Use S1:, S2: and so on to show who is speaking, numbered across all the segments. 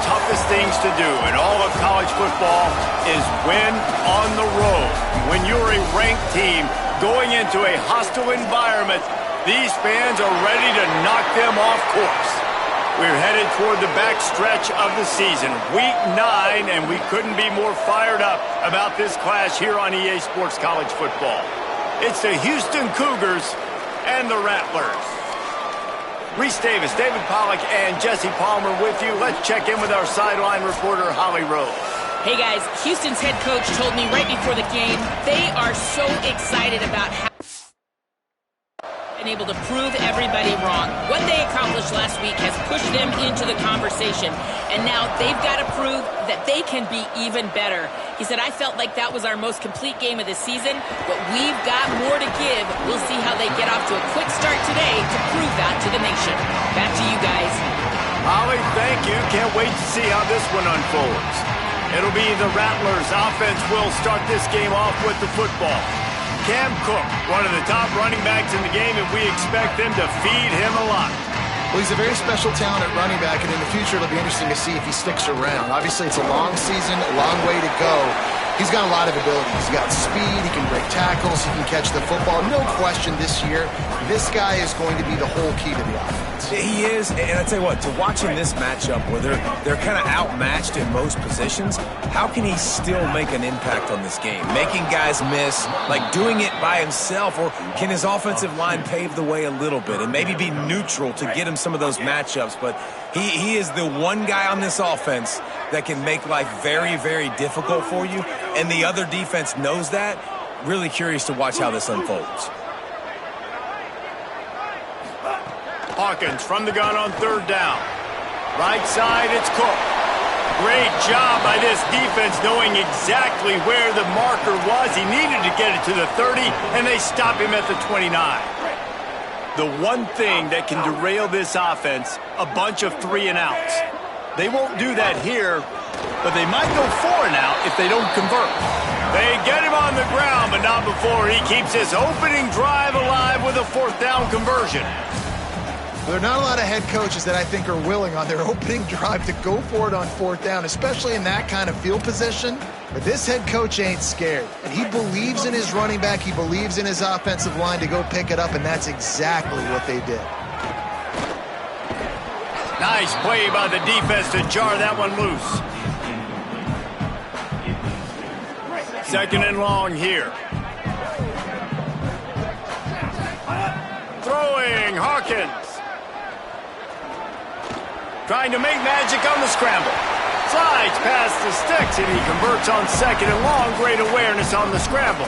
S1: toughest things to do in all of college football is win on the road. When you're a ranked team going into a hostile environment, these fans are ready to knock them off course. We're headed toward the back stretch of the season, week 9, and we couldn't be more fired up about this clash here on EA Sports College Football. It's the Houston Cougars and the Rattlers. Reese Davis, David Pollack, and Jesse Palmer with you. Let's check in with our sideline reporter, Holly Rose.
S2: Hey guys, Houston's head coach told me right before the game they are so excited about how been able to prove everybody wrong. What they accomplished last week has pushed them into the conversation, and now they've got to prove that they can be even better. He said, I felt like that was our most complete game of the season, but we've got more to give. We'll see how they get off to a quick start today to prove that to the nation. Back to you guys.
S1: Holly, thank you. Can't wait to see how this one unfolds. It'll be the Rattlers. Offense will start this game off with the football. Cam Cook, one of the top running backs in the game, and we expect them to feed him a lot.
S3: Well, he's a very special talent at running back, and in the future it'll be interesting to see if he sticks around. Obviously, it's a long season, a long way to go. He's got a lot of ability. He's got speed, he can break tackles, he can catch the football. No question this year, this guy is going to be the whole key to the offense.
S4: He is, and I tell you what, to watching this matchup where they're kind of outmatched in most positions, how can he still make an impact on this game? Making guys miss, like doing it by himself, or can his offensive line pave the way a little bit and maybe be neutral to get him some of those matchups? But he is the one guy on this offense that can make life very, very difficult for you, and the other defense knows that. Really curious to watch how this unfolds.
S1: Hawkins from the gun on third down. Right side, it's Cook. Great job by this defense knowing exactly where the marker was. He needed to get it to the 30, and they stop him at the 29. The one thing that can derail this offense, a bunch of 3-and-outs. They won't do that here, but they might go 4-and-out if they don't convert. They get him on the ground, but not before he keeps his opening drive alive with a 4th down conversion.
S3: There are not a lot of head coaches that I think are willing on their opening drive to go for it on 4th down, especially in that kind of field position. But this head coach ain't scared, and he believes in his running back. He believes in his offensive line to go pick it up, and that's exactly what they did.
S1: Nice play by the defense to jar that one loose. 2nd and long here. Throwing, Hawkins. Trying to make magic on the scramble. Slides past the sticks, and he converts on 2nd and long. Great awareness on the scramble.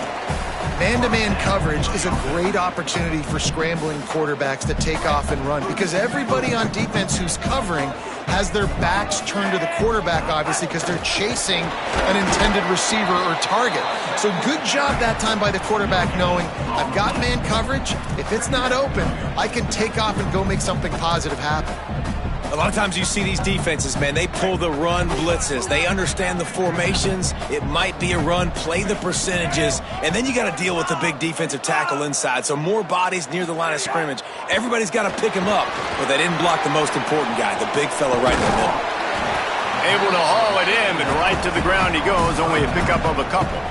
S3: Man-to-man coverage is a great opportunity for scrambling quarterbacks to take off and run, because everybody on defense who's covering has their backs turned to the quarterback, obviously, because they're chasing an intended receiver or target. So good job that time by the quarterback knowing, I've got man coverage. If it's not open, I can take off and go make something positive happen.
S4: A lot of times you see these defenses, man, they pull the run blitzes. They understand the formations. It might be a run, play the percentages, and then you got to deal with the big defensive tackle inside. So more bodies near the line of scrimmage. Everybody's got to pick him up, but they didn't block the most important guy, the big fella right in the middle.
S1: Able to haul it in, and right to the ground he goes, only a pickup of a couple.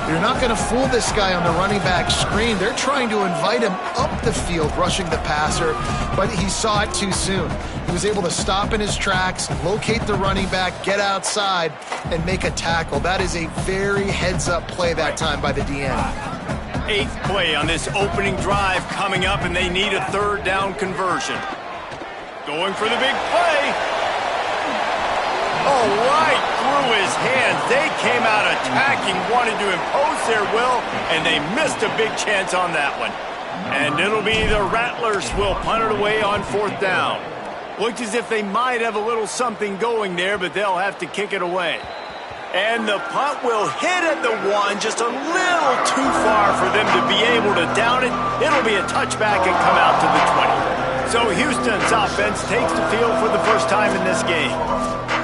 S3: You're not going to fool this guy on the running back screen. They're trying to invite him up the field, rushing the passer, but he saw it too soon. He was able to stop in his tracks, locate the running back, get outside, and make a tackle. That is a very heads-up play that time by the DN.
S1: 8th play on this opening drive coming up, and they need a 3rd down conversion. Going for the big play. Oh, right through his hands. They came out attacking, wanted to impose their will, and they missed a big chance on that one. And it'll be the Rattlers will punt it away on 4th down. Looked as if they might have a little something going there, but they'll have to kick it away. And the punt will hit at the 1, just a little too far for them to be able to down it. It'll be a touchback and come out to the 20. So Houston's offense takes the field for the first time in this game.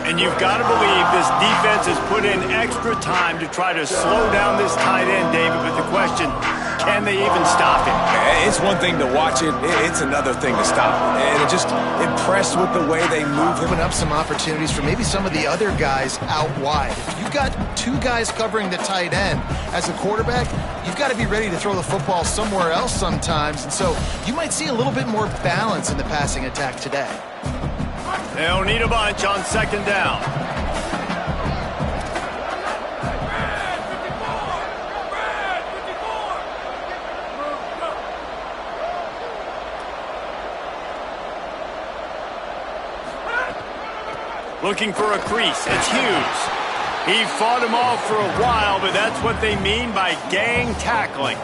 S1: And you've got to believe this defense has put in extra time to try to slow down this tight end, David. But the question, Can they even stop him?
S4: It's one thing to watch it. It's another thing to stop it. And it just impressed with the way they move him.
S3: Open up some opportunities for maybe some of the other guys out wide. If you've got two guys covering the tight end as a quarterback, you've got to be ready to throw the football somewhere else sometimes. And so you might see a little bit more balance in the passing attack today.
S1: They'll need a bunch on second down. Looking for a crease. It's Hughes. He fought him off for a while, but that's what they mean by gang tackling.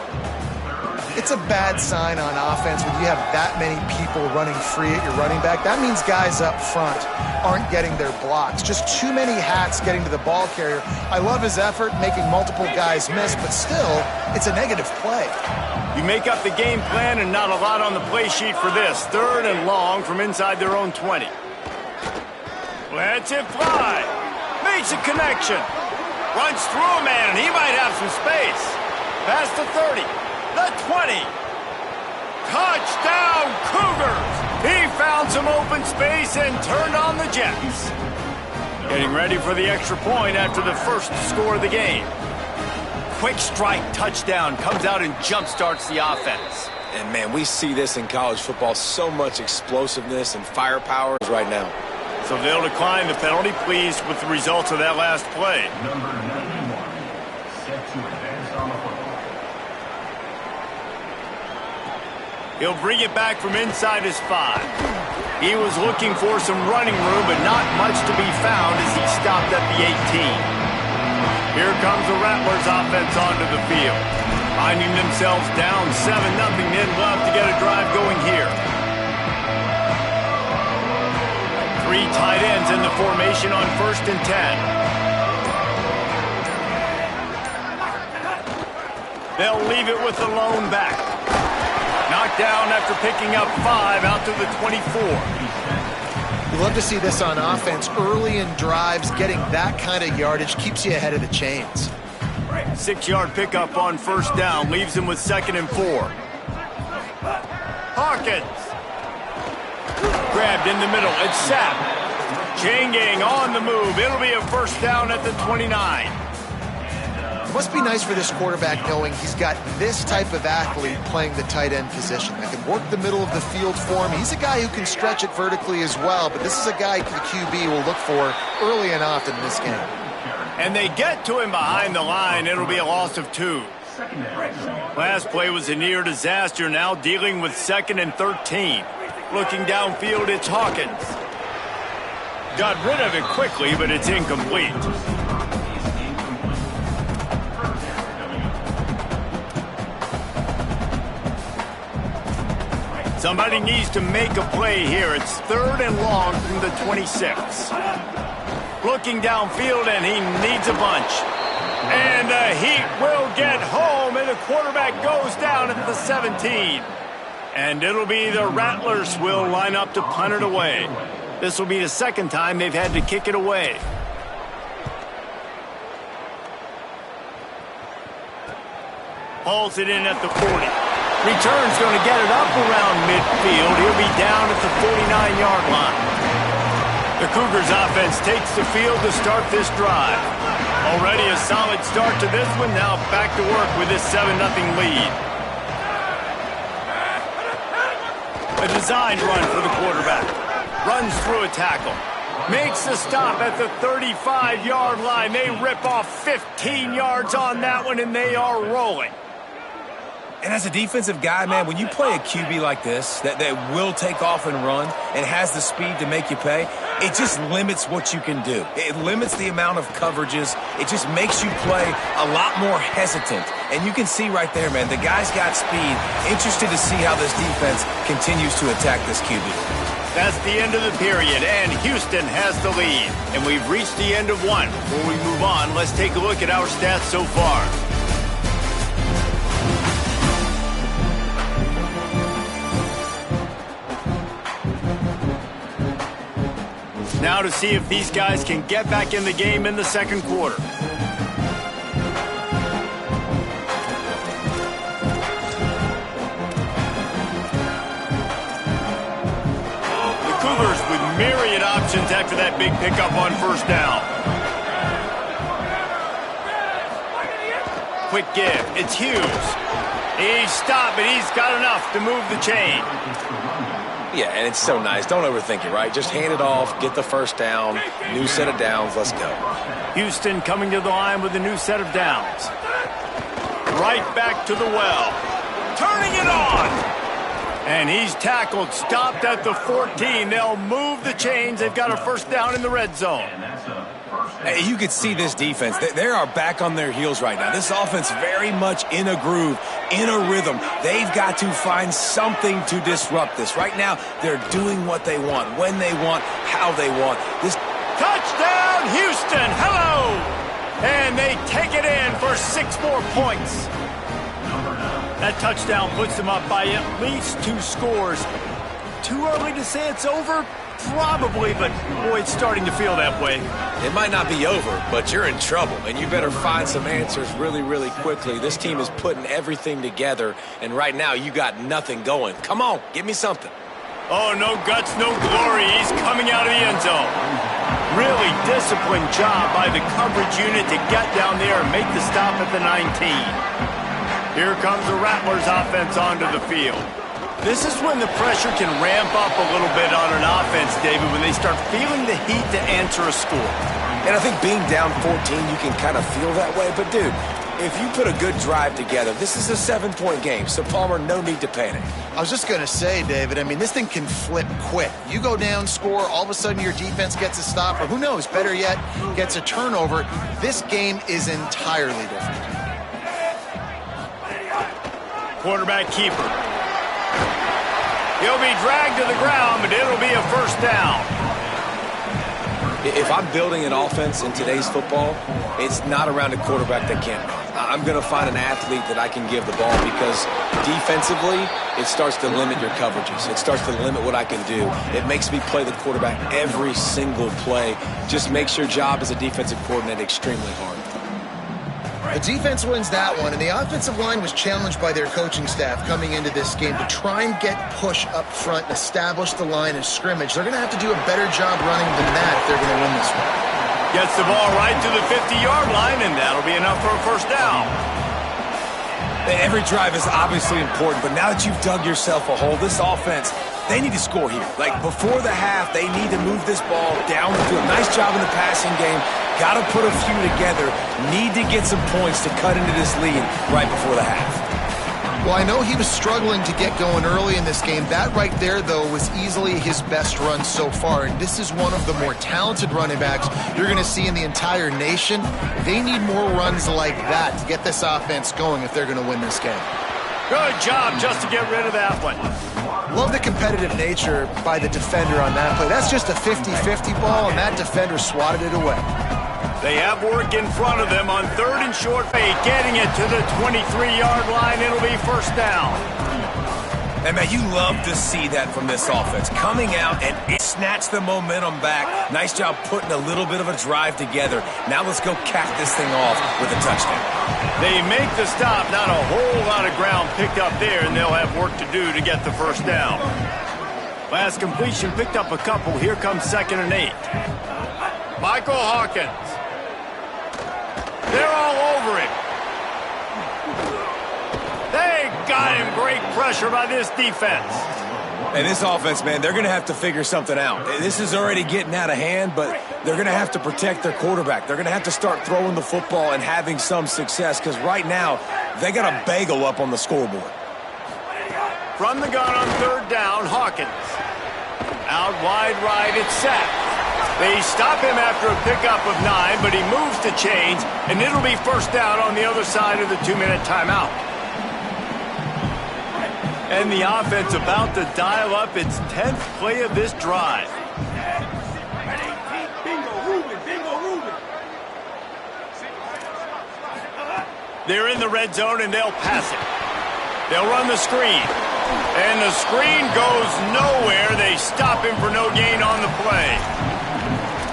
S3: It's a bad sign on offense when you have that many people running free at your running back. That means guys up front aren't getting their blocks. Just too many hats getting to the ball carrier. I love his effort, making multiple guys miss, but still, it's a negative play.
S1: You make up the game plan and not a lot on the play sheet for this. 3rd and long from inside their own 20. Lets it fly. Makes a connection. Runs through a man, and he might have some space. Past the 30. The 20. Touchdown, Cougars! He found some open space and turned on the Jets. Getting ready for the extra point after the first score of the game. Quick strike touchdown comes out and jump-starts the offense.
S4: And, man, we see this in college football. So much explosiveness and firepower right now.
S1: So they'll decline the penalty, pleased with the results of that last play.
S5: Number 91, set to advance on the football.
S1: He'll bring it back from inside his 5. He was looking for some running room, but not much to be found as he stopped at the 18. Here comes the Rattlers offense onto the field. Finding themselves down 7-0, then love to get a drive going here. 3 tight ends in the formation on 1st and 10. They'll leave it with the lone back. Knocked down after picking up 5 out to the 24.
S3: You love to see this on offense. Early in drives, getting that kind of yardage keeps you ahead of the chains.
S1: 6-yard pickup on 1st down leaves him with 2nd and 4. Hawkins. Grabbed in the middle. It's Sapp. Chain gang on the move. It'll be a 1st down at the 29.
S3: It must be nice for this quarterback knowing he's got this type of athlete playing the tight end position that can work the middle of the field for him. He's a guy who can stretch it vertically as well, but this is a guy the QB will look for early and often in this game.
S1: And they get to him behind the line. It'll be a loss of 2. Last play was a near disaster. Now dealing with 2nd and 13. Looking downfield, it's Hawkins. Got rid of it quickly, but it's incomplete. Somebody needs to make a play here. It's 3rd and long from the 26. Looking downfield, and he needs a bunch. And the Heat will get home, and the quarterback goes down at the 17. And it'll be the Rattlers will line up to punt it away. This will be the 2nd time they've had to kick it away. Hauls it in at the 40. Return's going to get it up around midfield. He'll be down at the 49-yard line. The Cougars offense takes the field to start this drive. Already a solid start to this one. Now back to work with this 7-0 lead. A designed run for the quarterback. Runs through a tackle. Makes the stop at the 35-yard line. They rip off 15 yards on that one, and they are rolling.
S4: And as a defensive guy, man, when you play a QB like this that will take off and run and has the speed to make you pay, it just limits what you can do. It limits the amount of coverages. It just makes you play a lot more hesitant. And you can see right there, man, the guy's got speed. Interested to see how this defense continues to attack this QB.
S1: That's the end of the period, and Houston has the lead. And we've reached the end of one. Before we move on, let's take a look at our stats so far. Now to see if these guys can get back in the game in the 2nd quarter. Cougars with myriad options after that big pickup on first down. Quick give. It's Hughes. He's stopped, but he's got enough to move the chain.
S4: Yeah, and it's so nice. Don't overthink it, right? Just hand it off, get the first down, new set of downs, let's go.
S1: Houston coming to the line with a new set of downs. Right back to the well. Turning it on. And he's tackled, stopped at the 14. They'll move the chains. They've got a first down in the red zone.
S4: Hey, you could see this defense. They are back on their heels right now. This offense very much in a groove, in a rhythm. They've got to find something to disrupt this. Right now, they're doing what they want, when they want, how they want. This
S1: touchdown, Houston. Hello. And they take it in for 6 more points. That touchdown puts them up by at least 2 scores. Too early to say it's over? Probably, but boy, it's starting to feel that way.
S4: It might not be over, but you're in trouble, and you better find some answers really, really quickly. This team is putting everything together, and right now you got nothing going. Come on, give me something.
S1: Oh, no guts, no glory. He's coming out of the end zone. Really disciplined job by the coverage unit to get down there and make the stop at the 19. Here comes the Rattlers offense onto the field. This is when the pressure can ramp up a little bit on an offense, David, when they start feeling the heat to answer a score.
S4: And I think being down 14, you can kind of feel that way. But, dude, if you put a good drive together, this is a 7-point game. So, Palmer, no need to panic.
S3: I was just going to say, David, I mean, this thing can flip quick. You go down, score, all of a sudden your defense gets a stop, or who knows, better yet, gets a turnover. This game is entirely different.
S1: Quarterback keeper. He'll be dragged to the ground, but it'll be a first down.
S4: If I'm building an offense in today's football, it's not around a quarterback that can't run. I'm going to find an athlete that I can give the ball because defensively, it starts to limit your coverages. It starts to limit what I can do. It makes me play the quarterback every single play. Just makes your job as a defensive coordinator extremely hard.
S3: The defense wins that one, and the offensive line was challenged by their coaching staff coming into this game to try and get push up front and establish the line of scrimmage. They're going to have to do a better job running than that if they're going to win this one.
S1: Gets the ball right to the 50-yard line, and that'll be enough for a first down.
S4: Every drive is obviously important, but now that you've dug yourself a hole, this offense, they need to score here. Like, before the half, they need to move this ball down the field. Nice job in the passing game. Got to put a few together. Need to get some points to cut into this lead right before the half.
S3: Well, I know he was struggling to get going early in this game. That right there, though, was easily his best run so far. And this is one of the more talented running backs you're going to see in the entire nation. They need more runs like that to get this offense going if they're going to win this game.
S1: Good job just to get rid of that one.
S3: Love the competitive nature by the defender on that play. That's just a 50-50 ball, and that defender swatted it away.
S1: They have work in front of them on 3rd and short. Getting it to the 23-yard line. It'll be first down.
S4: And, man, you love to see that from this offense. Coming out and snatch the momentum back. Nice job putting a little bit of a drive together. Now let's go cap this thing off with a touchdown.
S1: They make the stop. Not a whole lot of ground picked up there, and they'll have work to do to get the first down. Last completion picked up a couple. Here comes 2nd and 8. Michael Hawkins. They're all over him. They got him. Great pressure by this defense.
S4: And this offense, man, they're going to have to figure something out. This is already getting out of hand, but they're going to have to protect their quarterback. They're going to have to start throwing the football and having some success because right now they got a bagel up on the scoreboard.
S1: From the gun on 3rd down, Hawkins. Out wide right, it's sacked. They stop him after a pickup of 9, but he moves the chains, and it'll be first down on the other side of the 2-minute timeout. And the offense about to dial up its 10th play of this drive. They're in the red zone, and they'll pass it. They'll run the screen. And the screen goes nowhere. They stop him for no gain on the play.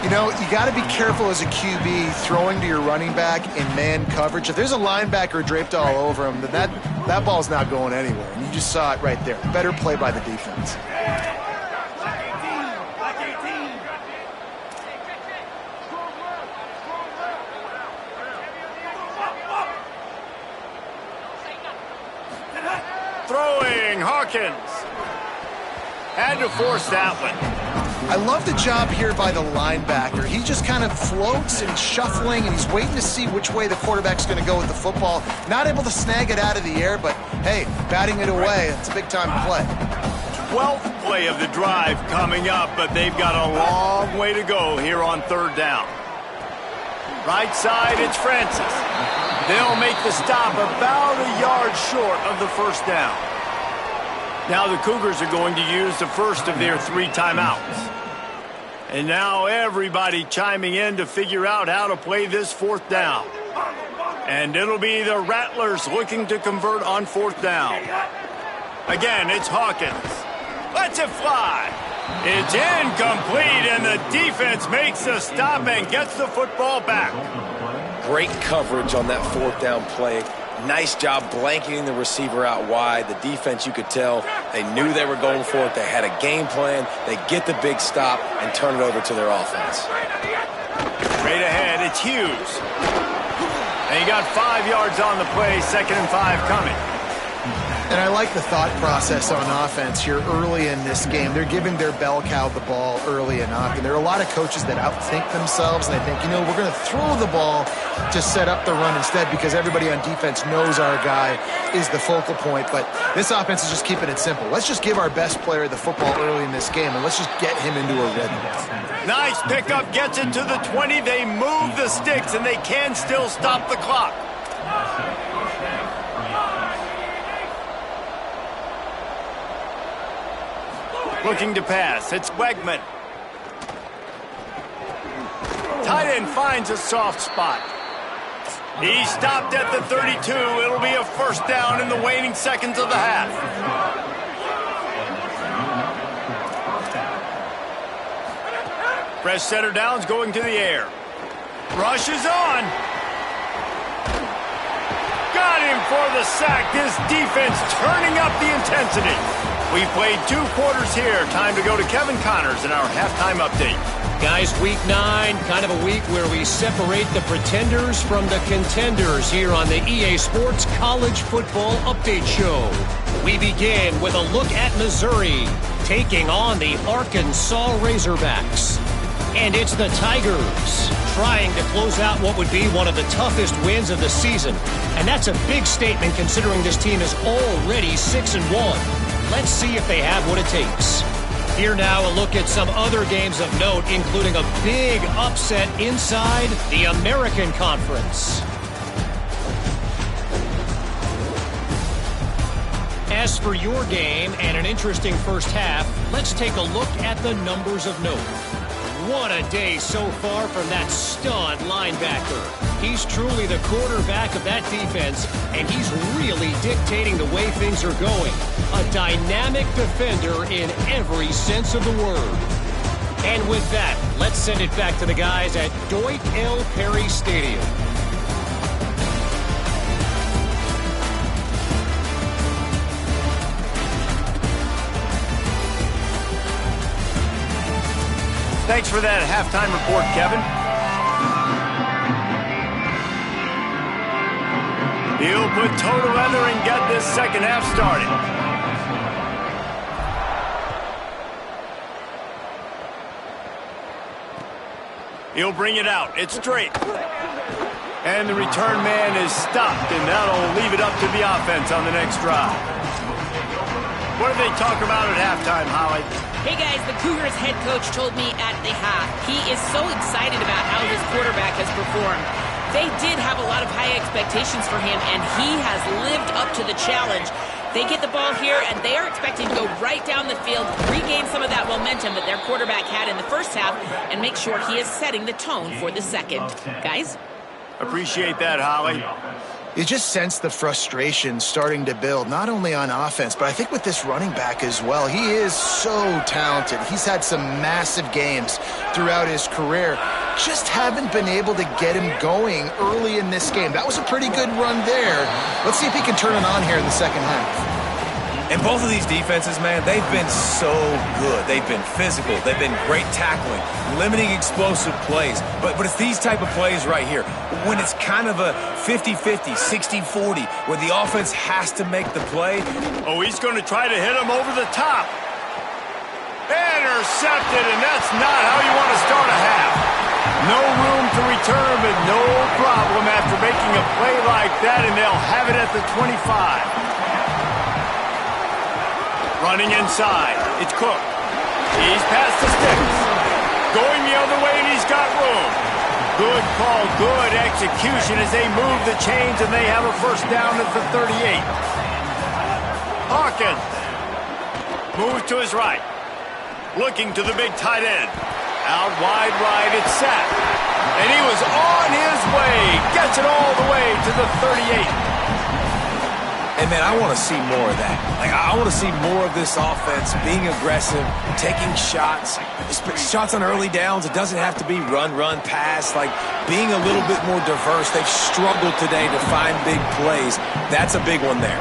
S3: You know, you got to be careful as a QB throwing to your running back in man coverage. If there's a linebacker draped all over him, then that ball's not going anywhere. And you just saw it right there. Better play by the defense.
S1: throwing. Hawkins had to force that one.
S3: I love the job here by the linebacker. He just kind of floats and he's shuffling and he's waiting to see which way the quarterback's going to go with the football. Not able to snag it out of the air, but hey, batting it away, it's a big-time play.
S1: 12th play of the drive coming up, but they've got a long way to go here on third down. Right side, it's Francis. They'll make the stop about a yard short of the first down. Now the Cougars are going to use the first of their 3 timeouts. And now everybody chiming in to figure out how to play this 4th down. And it'll be the Rattlers looking to convert on 4th down. Again, it's Hawkins. Lets it fly. It's incomplete, and the defense makes the stop and gets the football back.
S4: Great coverage on that 4th down play. Nice job blanketing the receiver out wide. The defense, you could tell, they knew they were going for it. They had a game plan. They get the big stop and turn it over to their offense.
S1: Straight ahead, it's Hughes. And he got 5 yards on the play, 2nd and 5 coming.
S3: And I like the thought process on offense here early in this game. They're giving their bell cow the ball early enough. And there are a lot of coaches that outthink themselves, and they think, you know, we're going to throw the ball to set up the run instead because everybody on defense knows our guy is the focal point. But this offense is just keeping it simple. Let's just give our best player the football early in this game, and let's just get him into a rhythm.
S1: Nice pickup, gets it to the 20. They move the sticks, and they can still stop the clock. Looking to pass, it's Wegman. Tight end finds a soft spot. He stopped at the 32. It'll be a first down in the waning seconds of the half. Fresh center downs going to the air. Rush is on. Got him for the sack. This defense turning up the intensity. We've played 2 quarters here. Time to go to Kevin Connors in our halftime update.
S6: Guys, week 9, kind of a week where we separate the pretenders from the contenders here on the EA Sports College Football Update Show. We begin with a look at Missouri taking on the Arkansas Razorbacks. And it's the Tigers trying to close out what would be one of the toughest wins of the season. And that's a big statement considering this team is already 6-1. Let's see if they have what it takes. Here now, a look at some other games of note, including a big upset inside the American Conference. As for your game and an interesting first half, let's take a look at the numbers of note. What a day so far from that stud linebacker. He's truly the quarterback of that defense, and he's really dictating the way things are going. A dynamic defender in every sense of the word. And with that, let's send it back to the guys at Dwight L. Perry Stadium.
S1: Thanks for that halftime report, Kevin. He'll put toe to leather and get this second half started. He'll bring it out. It's straight. And the return man is stopped, and that'll leave it up to the offense on the next drive. What do they talk about at halftime, Holly?
S2: Hey guys, the Cougars head coach told me at the half he is so excited about how his quarterback has performed. They did have a lot of high expectations for him, and he has lived up to the challenge. They get the ball here, and they are expecting to go right down the field, regain some of that momentum that their quarterback had in the first half, and make sure he is setting the tone for the second. Guys?
S1: Appreciate that, Holly.
S3: You just sense the frustration starting to build, not only on offense, but I think with this running back as well. He is so talented. He's had some massive games throughout his career. Just haven't been able to get him going early in this game. That was a pretty good run there. Let's see if he can turn it on here in the second half.
S4: And both of these defenses, man, they've been so good. They've been physical. They've been great tackling, limiting explosive plays. But it's these type of plays right here when it's kind of a 50-50, 60-40, where the offense has to make the play.
S1: Oh, he's going to try to hit him over the top. Intercepted, and that's not how you want to start a half. No room to return, but no problem after making a play like that, and they'll have it at the 25. Running inside, it's Cook. He's past the sticks. Going the other way, and he's got room. Good call, good execution as they move the chains, and they have a first down at the 38. Hawkins moves to his right. Looking to the big tight end. Out wide right, it's Sack. And he was on his way. Gets it all the way to the 38.
S4: And, man, I want to see more of that. Like, I want to see more of this offense being aggressive, taking shots, shots on early downs. It doesn't have to be run, pass. Like, being a little bit more diverse. They've struggled today to find big plays. That's a big one there.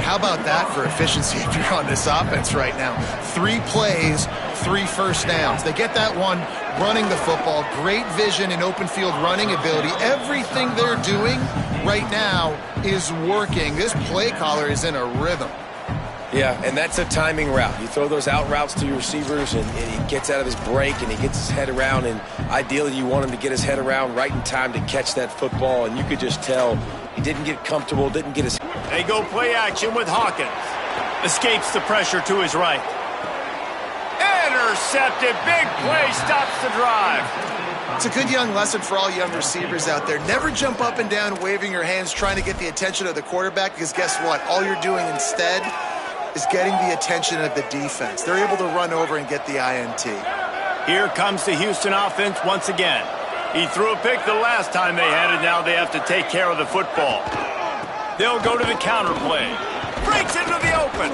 S3: How about that for efficiency if you're on this offense right now? 3 plays, 3 first downs. They get that one running the football, great vision and open field running ability. Everything they're doing right now is working. This play caller is in a rhythm.
S4: Yeah, and that's a timing route. You throw those out routes to your receivers, and he gets out of his break, and he gets his head around, and ideally you want him to get his head around right in time to catch that football, and you could just tell he didn't get comfortable, didn't get his...
S1: They go play action with Hawkins. Escapes the pressure to his right. Intercepted. Big play. Stops the drive.
S3: It's a good young lesson for all young receivers out there. Never jump up and down waving your hands trying to get the attention of the quarterback, because guess what? All you're doing instead is getting the attention of the defense. They're able to run over and get the INT.
S1: Here comes the Houston offense once again. He threw a pick the last time they had it. Now they have to take care of the football. They'll go to the counter play. Breaks into the open.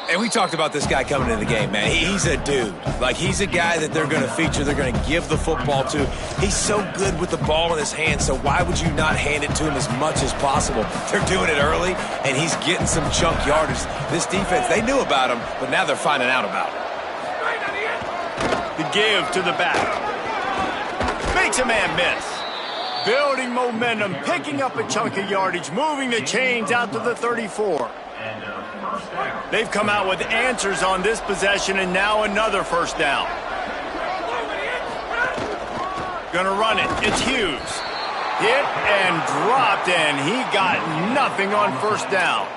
S4: And we talked about this guy coming into the game, man. He's a dude. Like, he's a guy that they're going to feature, they're going to give the football to. He's so good with the ball in his hand, so why would you not hand it to him as much as possible? They're doing it early, and he's getting some chunk yardage. This defense, they knew about him, but now they're finding out about him.
S1: The give to the back. Makes a man miss. Building momentum, picking up a chunk of yardage, moving the chains out to the 34. They've come out with answers on this possession, and now another first down. Gonna run it. It's Hughes. Hit and dropped, and he got nothing on first down.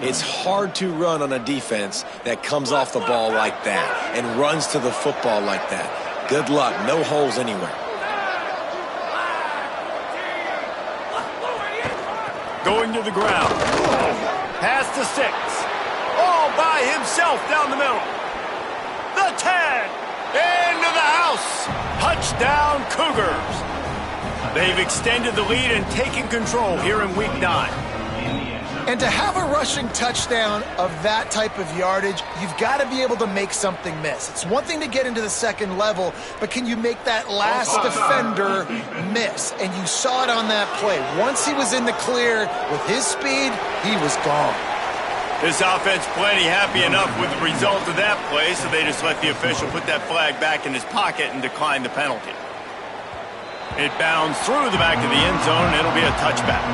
S4: It's hard to run on a defense that comes off the ball like that and runs to the football like that. Good luck. No holes anywhere.
S1: Going to the ground. Past the 6. All by himself down the middle. The 10. Into the house. Touchdown Cougars. They've extended the lead and taken control here in Week 9.
S3: And to have a rushing touchdown of that type of yardage, you've got to be able to make something miss. It's one thing to get into the second level, but can you make that last defender miss? And you saw it on that play. Once he was in the clear with his speed, he was gone.
S1: This offense plenty happy enough with the result of that play, so they just let the official put that flag back in his pocket and decline the penalty. It bounds through the back of the end zone, and it'll be a touchback.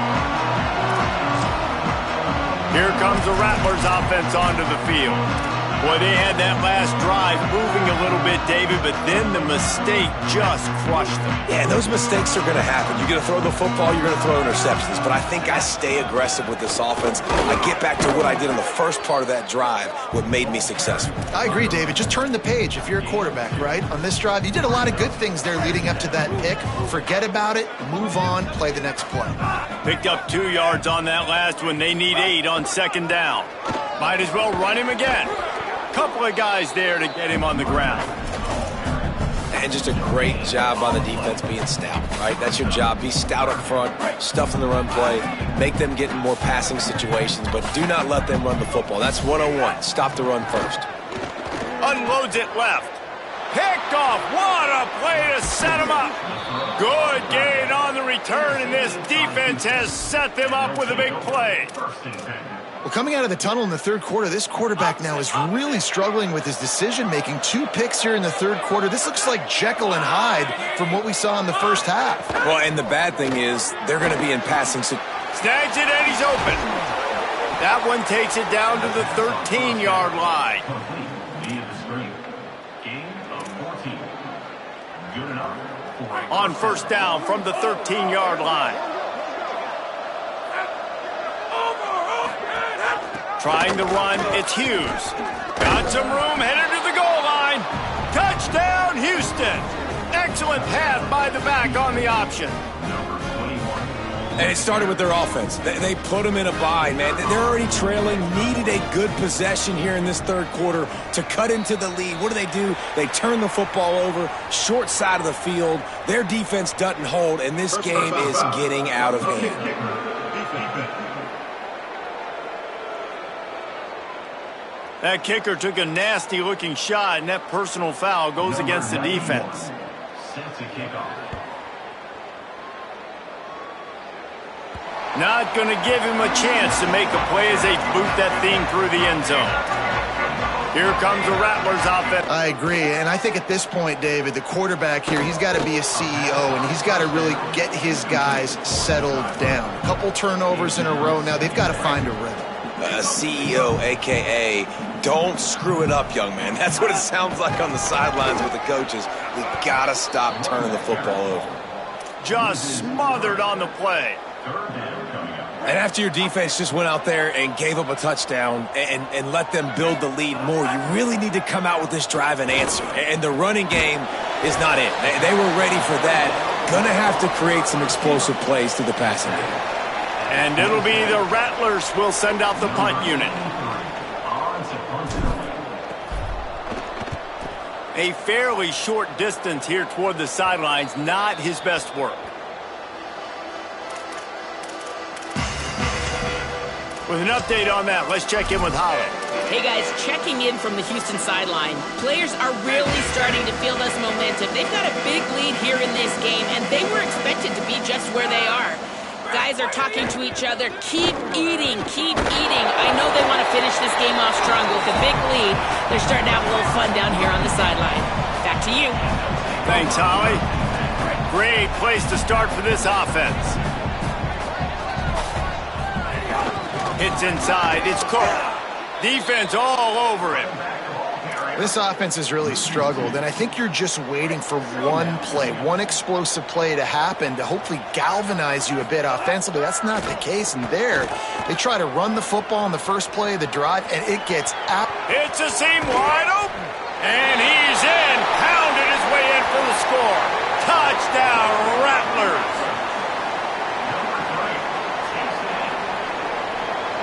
S1: Here comes the Rattlers offense onto the field. Boy, they had that last drive moving a little bit, David, but then the mistake just crushed them.
S4: Yeah, and those mistakes are going to happen. You're going to throw the football, you're going to throw interceptions, but I think I stay aggressive with this offense. I get back to what I did in the first part of that drive, what made me successful.
S3: I agree, David. Just turn the page if you're a quarterback, right? On this drive, you did a lot of good things there leading up to that pick. Forget about it, move on, play the next play.
S1: Picked up 2 yards on that last one. They need 8 on second down. Might as well run him again. Couple of guys there to get him on the ground.
S4: And just a great job by the defense being stout, right? That's your job. Be stout up front, stuff in the run play, make them get in more passing situations, but do not let them run the football. That's 101. Stop the run first.
S1: Unloads it left. Picked off. What a play to set him up. Good gain on the return, and this defense has set them up with a big play.
S3: Well, coming out of the tunnel in the third quarter, this quarterback now is really struggling with his decision-making. 2 picks here in the third quarter. This looks like Jekyll and Hyde from what we saw in the first half.
S4: Well, and the bad thing is they're going to be in passing.
S1: Snags it and he's open. That one takes it down to the 13-yard line. On first down from the 13-yard line. Trying to run, it's Hughes. Got some room, headed to the goal line. Touchdown, Houston. Excellent pass by the back on the option.
S4: And it started with their offense. They put them in a bind, man. They're already trailing, needed a good possession here in this third quarter to cut into the lead. What do? They turn the football over, short side of the field. Their defense doesn't hold, and this game is getting out of hand.
S1: That kicker took a nasty-looking shot, and that personal foul goes against the defense. Not going to give him a chance to make a play as they boot that thing through the end zone. Here comes the Rattlers offense.
S3: I agree, and I think at this point, David, the quarterback here, he's got to be a CEO, and he's got to really get his guys settled down. A couple turnovers in a row now. They've got to find a rhythm.
S4: A CEO, a.k.a. don't screw it up, young man. That's what it sounds like on the sidelines with the coaches. We got to stop turning the football over.
S1: Just smothered on the play.
S4: And after your defense just went out there and gave up a touchdown and let them build the lead more, you really need to come out with this drive and answer. And the running game is not it. They were ready for that. Going to have to create some explosive plays through the passing game.
S1: And it'll be the Rattlers will send out the punt unit. A fairly short distance here toward the sidelines, not his best work. With an update on that, let's check in with Holly.
S2: Hey guys, checking in from the Houston sideline. Players are really starting to feel this momentum. They've got a big lead here in this game, and they were expected to be just where they are. Guys are talking to each other. Keep eating, keep eating. I know they want to finish this game off strong with a big lead. They're starting to have a little fun down here on the sideline. Back to you.
S1: Thanks, Holly. Great place to start for this offense. Hits inside. It's Cook. Defense all over him.
S3: This offense has really struggled, and I think you're just waiting for one play, one explosive play to happen to hopefully galvanize you a bit offensively. That's not the case, and there, they try to run the football on the first play of the drive, and it gets out.
S1: It's a seam wide open, and he's in. Pounded his way in for the score. Touchdown, Rattlers.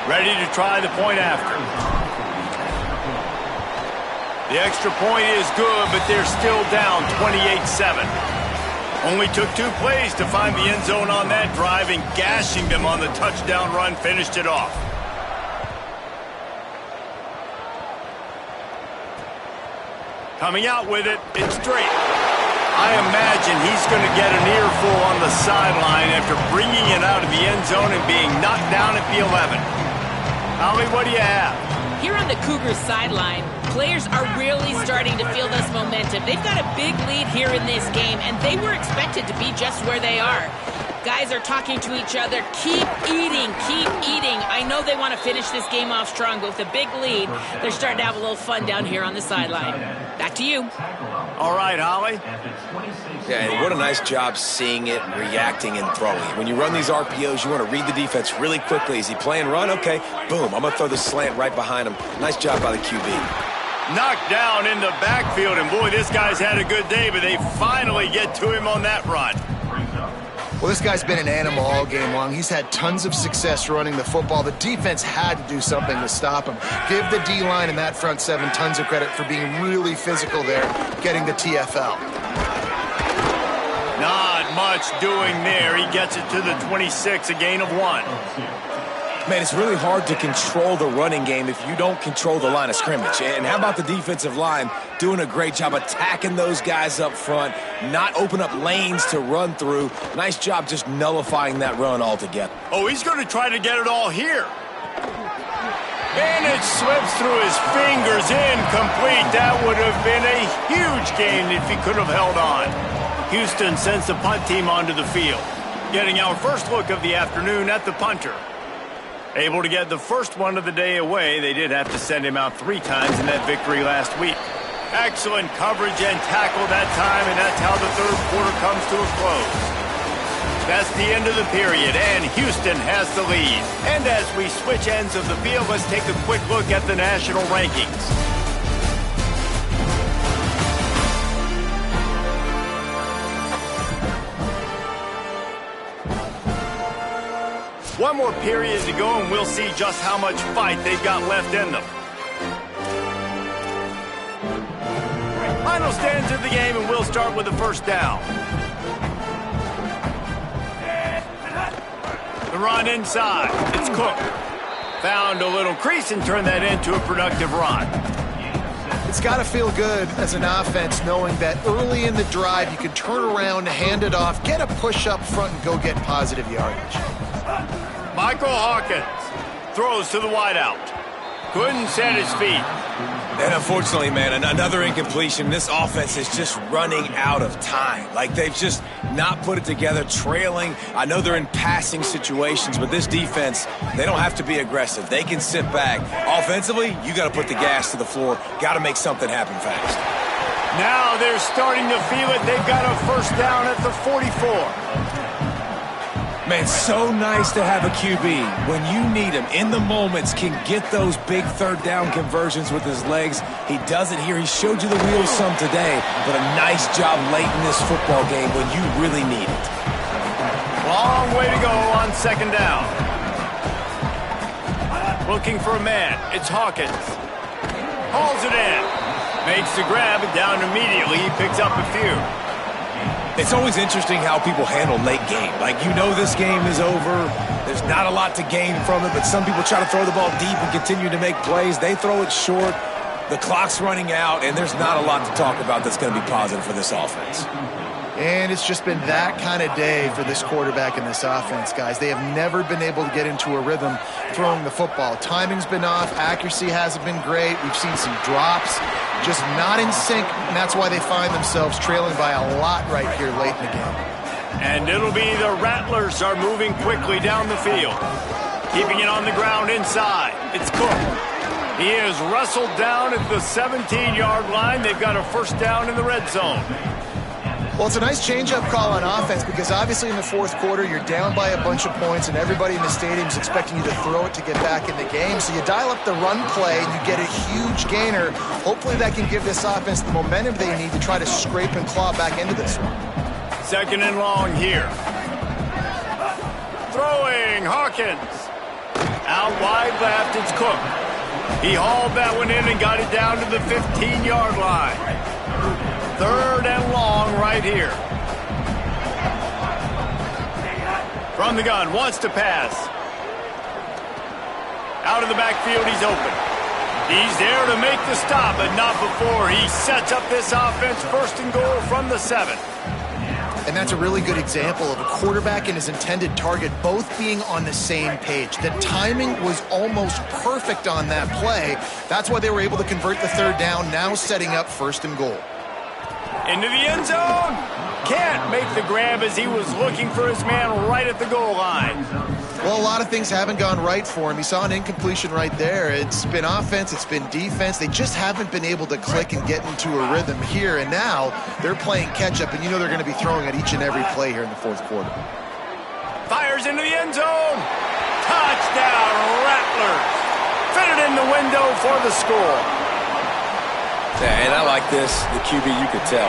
S1: Ready to try the point after. The extra point is good, but they're still down 28-7. Only took 2 plays to find the end zone on that drive, and gashing them on the touchdown run finished it off. Coming out with it, it's Drake. I imagine he's going to get an earful on the sideline after bringing it out of the end zone and being knocked down at the 11. Holly, what do you have?
S2: Here on the Cougars sideline, players are really starting to feel this momentum. They've got a big lead here in this game, and they were expected to be just where they are. Guys are talking to each other. Keep eating, keep eating. I know they want to finish this game off strong, but with a big lead, they're starting to have a little fun down here on the sideline. Back to you.
S1: All right, Holly.
S4: Yeah, and what a nice job seeing it, reacting, and throwing. When you run these RPOs, you want to read the defense really quickly. Is he playing run? Okay, boom, I'm going to throw the slant right behind him. Nice job by the QB.
S1: Knocked down in the backfield, and boy, this guy's had a good day, but they finally get to him on that run.
S3: Well, this guy's been an animal all game long. He's had tons of success running the football. The defense had to do something to stop him. Give the D-line and that front seven tons of credit for being really physical there, getting the TFL.
S1: Not much doing there. He gets it to the 26, a gain of 1.
S4: Man, it's really hard to control the running game if you don't control the line of scrimmage. And how about the defensive line doing a great job attacking those guys up front, not open up lanes to run through. Nice job just nullifying that run altogether.
S1: Oh, he's going to try to get it all here. And it slips through his fingers, incomplete. That would have been a huge gain if he could have held on. Houston sends the punt team onto the field. Getting our first look of the afternoon at the punter. Able to get the first one of the day away. They did have to send him out 3 times in that victory last week. Excellent coverage and tackle that time, and that's how the third quarter comes to a close. That's the end of the period, and Houston has the lead. And as we switch ends of the field, let's take a quick look at the national rankings. One more period to go, and we'll see just how much fight they've got left in them. Final stands of the game, and we'll start with the first down. The run inside. It's Cook. Found a little crease and turned that into a productive run.
S3: It's got to feel good as an offense knowing that early in the drive you can turn around, hand it off, get a push up front, and go get positive yardage.
S1: Michael Hawkins throws to the wideout. Couldn't set his feet.
S4: And unfortunately, man, another incompletion. This offense is just running out of time. Like, they've just not put it together, trailing. I know they're in passing situations, but this defense, they don't have to be aggressive. They can sit back. Offensively, you got to put the gas to the floor. Got to make something happen fast.
S1: Now they're starting to feel it. They've got a first down at the 44.
S4: Man, so nice to have a QB when you need him in the moments, can get those big third down conversions with his legs. He does it here. He showed you the wheels some today, but a nice job late in this football game when you really need it.
S1: Long way to go on second down. Looking for a man. It's Hawkins. Hauls it in. Makes the grab and down immediately. He picks up a few.
S4: It's always interesting how people handle late game. Like, you know this game is over. There's not a lot to gain from it, but some people try to throw the ball deep and continue to make plays. They throw it short. The clock's running out, and there's not a lot to talk about that's going to be positive for this offense.
S3: And it's just been that kind of day for this quarterback and this offense, guys. They have never been able to get into a rhythm throwing the football. Timing's been off. Accuracy hasn't been great. We've seen some drops, just not in sync, and that's why they find themselves trailing by a lot right here late in the game.
S1: And it'll be the Rattlers are moving quickly down the field. Keeping it on the ground inside. It's Cook. He is wrestled down at the 17-yard line. They've got a first down in the red zone.
S3: Well, it's a nice change-up call on offense because obviously in the fourth quarter you're down by a bunch of points and everybody in the stadium is expecting you to throw it to get back in the game. So you dial up the run play and you get a huge gainer. Hopefully that can give this offense the momentum they need to try to scrape and claw back into this one.
S1: Second and long here. Throwing, Hawkins. Out wide left, it's Cook. He hauled that one in and got it down to the 15-yard line. Third and long right here. From the gun, wants to pass. Out of the backfield, he's open. He's there to make the stop, but not before. He sets up this offense first and goal from the 7.
S3: And that's a really good example of a quarterback and his intended target both being on the same page. The timing was almost perfect on that play. That's why they were able to convert the third down, now setting up first and goal.
S1: Into the end zone. Can't make the grab as he was looking for his man right at the goal line.
S3: Well, a lot of things haven't gone right for him. He saw an incompletion right there. It's been offense, it's been defense. They just haven't been able to click and get into a rhythm here. And now they're playing catch-up, and you know they're going to be throwing at each and every play here in the fourth quarter.
S1: Fires into the end zone. Touchdown, Rattlers. Fitted in the window for the score.
S4: Yeah, and I like this. The QB, you could tell.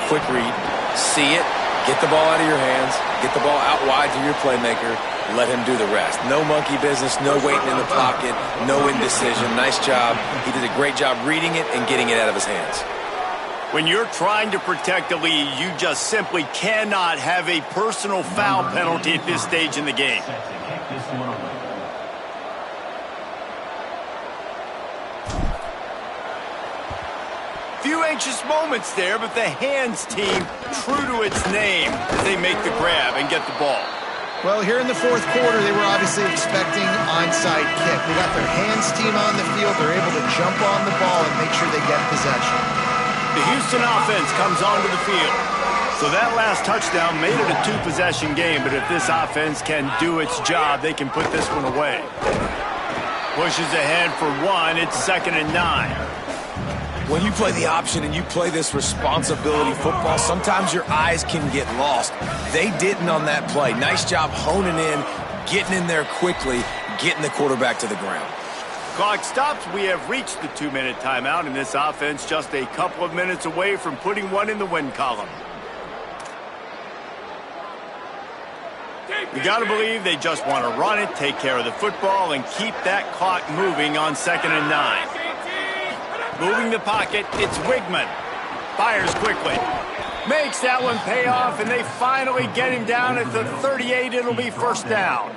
S4: Quick read, see it, get the ball out of your hands, get the ball out wide to your playmaker, let him do the rest. No monkey business, no waiting in the pocket, no indecision. Nice job. He did a great job reading it and getting it out of his hands.
S1: When you're trying to protect a lead, you just simply cannot have a personal foul penalty at this stage in the game. Few anxious moments there, but the hands team true to its name as they make the grab and get the ball.
S3: Well, here in the fourth quarter, they were obviously expecting onside kick. They got their hands team on the field. They're able to jump on the ball and make sure they get possession.
S1: The Houston offense comes onto the field. So that last touchdown made it a two-possession game, but if this offense can do its job, they can put this one away. Pushes ahead for one. It's 2nd and 9.
S4: When you play the option and you play this responsibility football, sometimes your eyes can get lost. They didn't on that play. Nice job honing in, getting in there quickly, getting the quarterback to the ground.
S1: Clock stops. We have reached the 2-minute timeout, and this offense just a couple of minutes away from putting one in the win column. You got to believe they just want to run it, take care of the football, and keep that clock moving on 2nd and 9. Moving the pocket, it's Wigman. Fires quickly. Makes that one pay off, and they finally get him down at the 38. It'll be first down.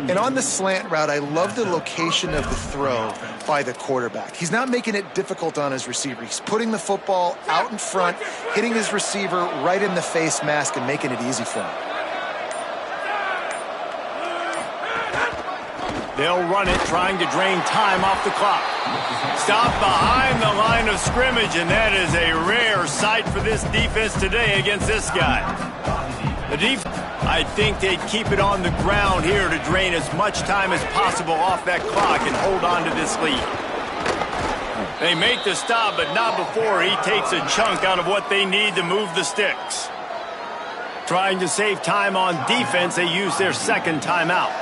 S3: And on the slant route, I love the location of the throw by the quarterback. He's not making it difficult on his receiver. He's putting the football out in front, hitting his receiver right in the face mask and making it easy for him.
S1: They'll run it, trying to drain time off the clock. Stop behind the line of scrimmage, and that is a rare sight for this defense today against this guy. The defense, I think they'd keep it on the ground here to drain as much time as possible off that clock and hold on to this lead. They make the stop, but not before he takes a chunk out of what they need to move the sticks. Trying to save time on defense, they use their second timeout.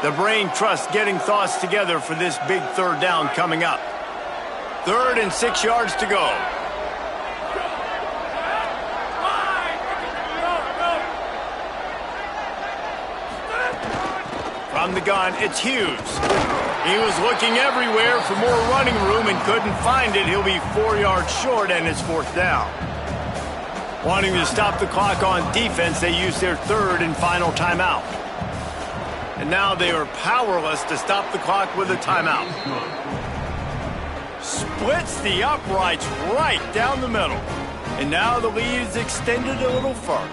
S1: The brain trust getting thoughts together for this big third down coming up. 3rd and 6 yards to go. From the gun, it's Hughes. He was looking everywhere for more running room and couldn't find it. He'll be 4 yards short, and it's 4th down. Wanting to stop the clock on defense, they use their 3rd and final timeout. And now they are powerless to stop the clock with a timeout. Splits the uprights right down the middle. And now the lead is extended a little further.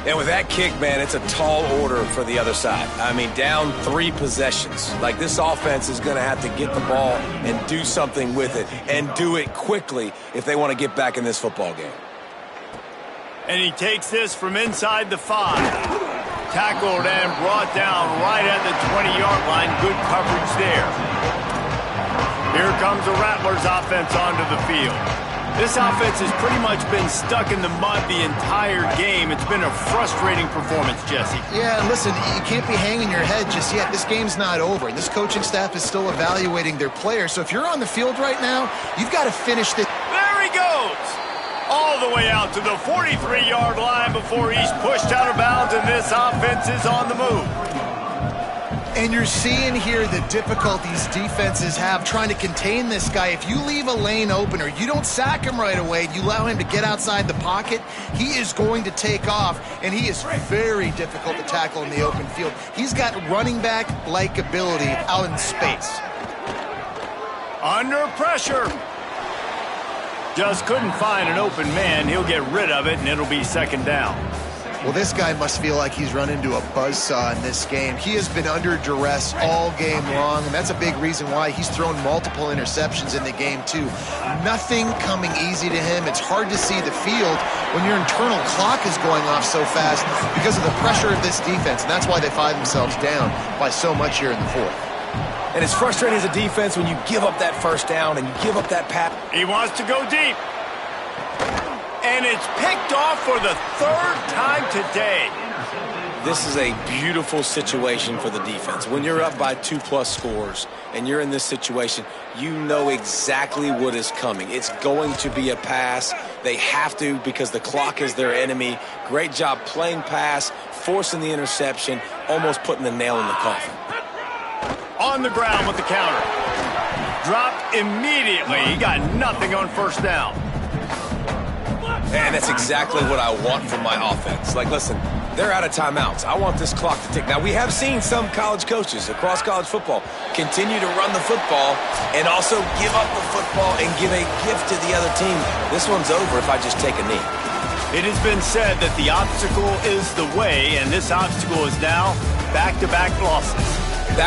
S4: And with that kick, man, it's a tall order for the other side. I mean, down 3 possessions. Like, this offense is going to have to get the ball and do something with it, and do it quickly if they want to get back in this football game.
S1: And he takes this from inside the 5. Tackled and brought down right at the 20-yard line. Good coverage there. Here comes the Rattlers offense onto the field. This offense has pretty much been stuck in the mud the entire game. It's been a frustrating performance, Jesse.
S3: Yeah, and listen, you can't be hanging your head just yet. This game's not over. This coaching staff is still evaluating their players. So if you're on the field right now, you've got to finish this.
S1: There he goes! All the way out to the 43-yard line before he's pushed out of bounds, and this offense is on the move.
S3: And you're seeing here the difficulties defenses have trying to contain this guy. If you leave a lane open or you don't sack him right away, you allow him to get outside the pocket, he is going to take off, and he is very difficult to tackle in the open field. He's got running back-like ability out in space.
S1: Under pressure. Just couldn't find an open man. He'll get rid of it, and it'll be 2nd down.
S3: Well, this guy must feel like he's run into a buzzsaw in this game. He has been under duress all game long, and that's a big reason why he's thrown multiple interceptions in the game, too. Nothing coming easy to him. It's hard to see the field when your internal clock is going off so fast because of the pressure of this defense, and that's why they find themselves down by so much here in the 4th.
S4: And it's frustrating as a defense when you give up that first down and you give up that pass.
S1: He wants to go deep. And it's picked off for the 3rd time today.
S4: This is a beautiful situation for the defense. When you're up by 2+ scores and you're in this situation, you know exactly what is coming. It's going to be a pass. They have to because the clock is their enemy. Great job playing pass, forcing the interception, almost putting the nail in the coffin.
S1: On the ground with the counter. Dropped immediately. He got nothing on first down.
S4: And that's exactly what I want from my offense. Like, listen, they're out of timeouts. I want this clock to tick. Now, we have seen some college coaches across college football continue to run the football and also give up the football and give a gift to the other team. This one's over if I just take a knee.
S1: It has been said that the obstacle is the way, and this obstacle is now back-to-back losses.